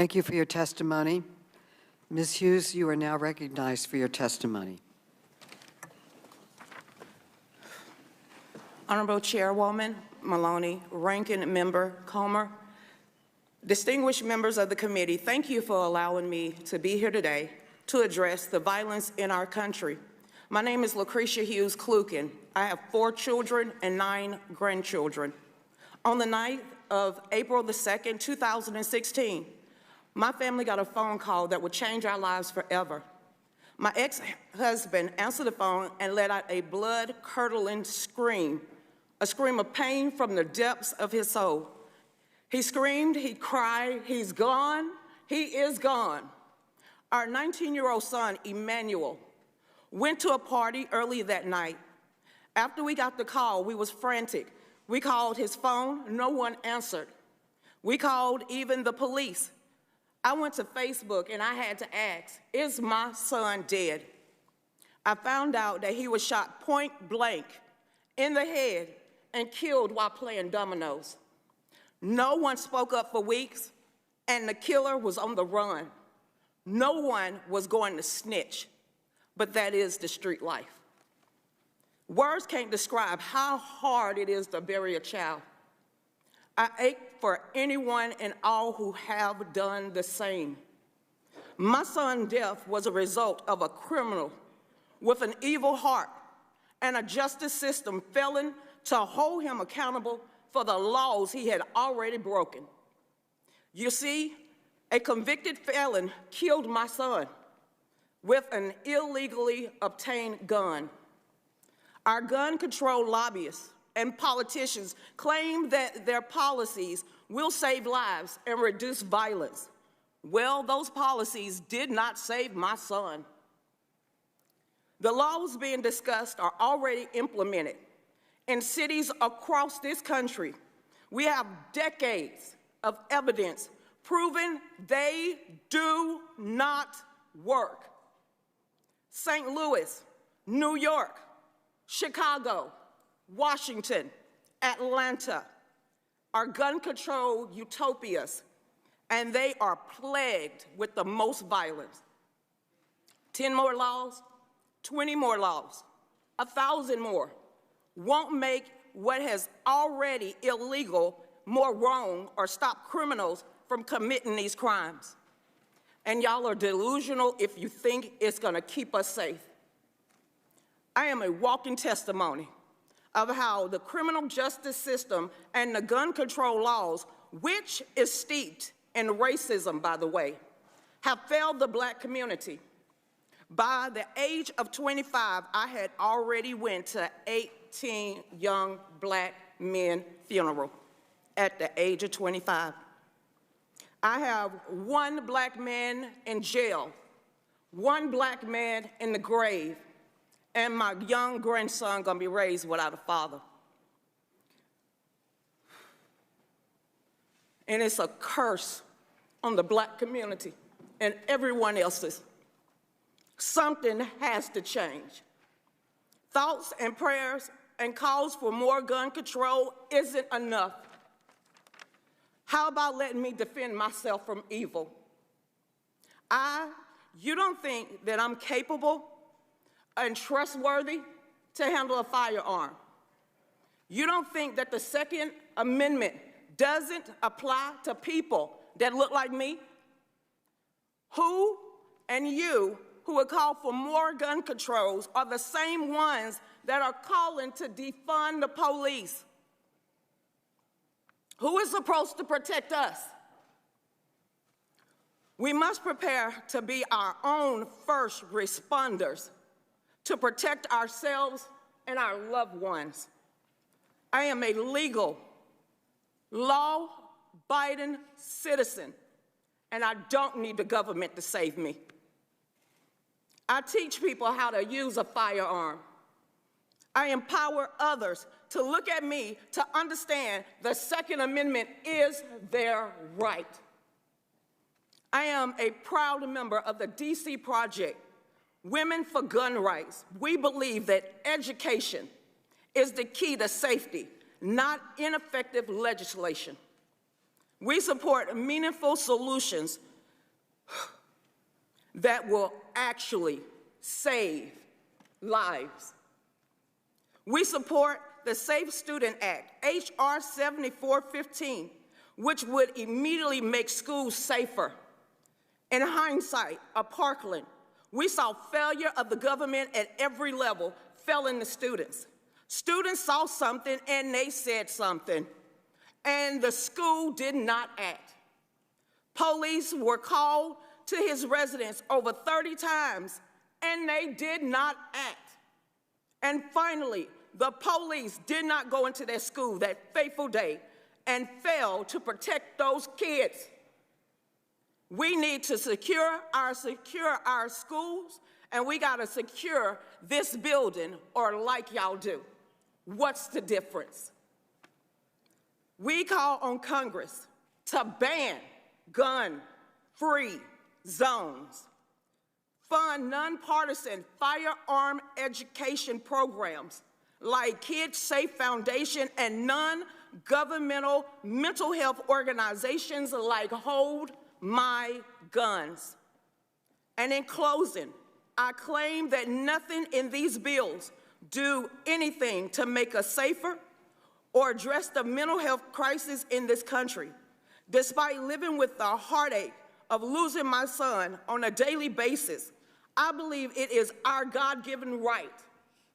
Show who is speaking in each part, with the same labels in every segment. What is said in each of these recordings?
Speaker 1: Thank you for your testimony. Ms. Hughes, you are now recognized for your testimony.
Speaker 2: Honorable Chairwoman Maloney, Ranking Member Comer, distinguished members of the committee, thank you for allowing me to be here today to address the violence in our country. My name is Lucretia Hughes Klucken. I have 4 children and 9 grandchildren. On the night of April the 2nd, 2016, my family got a phone call that would change our lives forever. My ex-husband answered the phone and let out a blood-curdling scream, a scream of pain from the depths of his soul. He screamed, he cried, he's gone, he is gone. Our 19-year-old son, Emmanuel, went to a party early that night. After we got the call, we was frantic. We called his phone, no one answered. We called even the police. I went to Facebook and I had to ask, is my son dead? I found out that he was shot point blank in the head and killed while playing dominoes. No one spoke up for weeks, and the killer was on the run. No one was going to snitch, but that is the street life. Words can't describe how hard it is to bury a child. I ache for anyone and all who have done the same. My son's death was a result of a criminal with an evil heart and a justice system failing to hold him accountable for the laws he had already broken. You see, a convicted felon killed my son with an illegally obtained gun. Our gun control lobbyists and politicians claim that their policies will save lives and reduce violence. Well, those policies did not save my son. The laws being discussed are already implemented in cities across this country. We have decades of evidence proving they do not work. St. Louis, New York, Chicago, Washington, Atlanta are gun control utopias, and they are plagued with the most violence. 10 more laws, 20 more laws, 1,000 more won't make what has already illegal more wrong or stop criminals from committing these crimes. And y'all are delusional if you think it's gonna keep us safe. I am a walking testimony of how the criminal justice system and the gun control laws, which is steeped in racism, by the way, have failed the Black community. By the age of 25, I had already went to 18 young Black men funerals at the age of 25. I have 1 Black man in jail, 1 Black man in the grave, and my young grandson gonna be raised without a father. And it's a curse on the Black community and everyone else's. Something has to change. Thoughts and prayers and calls for more gun control isn't enough. How about letting me defend myself from evil? You don't think that I'm capable and trustworthy to handle a firearm? You don't think that the Second Amendment doesn't apply to people that look like me? Who and you who would call for more gun controls are the same ones that are calling to defund the police. Who is supposed to protect us? We must prepare to be our own first responders to protect ourselves and our loved ones. I am a legal, law-abiding citizen, and I don't need the government to save me. I teach people how to use a firearm. I empower others to look at me to understand the Second Amendment is their right. I am a proud member of the DC Project, Women for Gun Rights. We believe that education is the key to safety, not ineffective legislation. We support meaningful solutions that will actually save lives. We support the Safe Student Act, H.R. 7415, which would immediately make schools safer. In hindsight, of Parkland, we saw failure of the government at every level failing the students. Students saw something and they said something, and the school did not act. Police were called to his residence over 30 times, and they did not act. And finally, the police did not go into their school that fateful day and failed to protect those kids. We need to secure our schools, and we gotta secure this building, or like y'all do. What's the difference? We call on Congress to ban gun-free zones, fund nonpartisan firearm education programs like Kids Safe Foundation and non-governmental mental health organizations like Hold My Guns. And in closing, I claim that nothing in these bills do anything to make us safer or address the mental health crisis in this country. Despite living with the heartache of losing my son on a daily basis, I believe it is our God-given right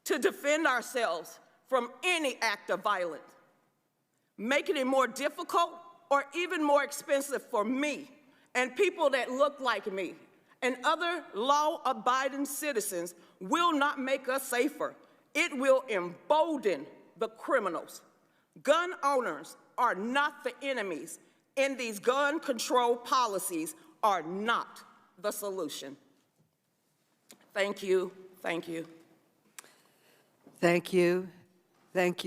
Speaker 2: to defend ourselves from any act of violence. Making it more difficult or even more expensive for me and people that look like me and other law-abiding citizens will not make us safer. It will embolden the criminals. Gun owners are not the enemies, and these gun control policies are not the solution. Thank you, thank you.
Speaker 1: Thank you. Thank you.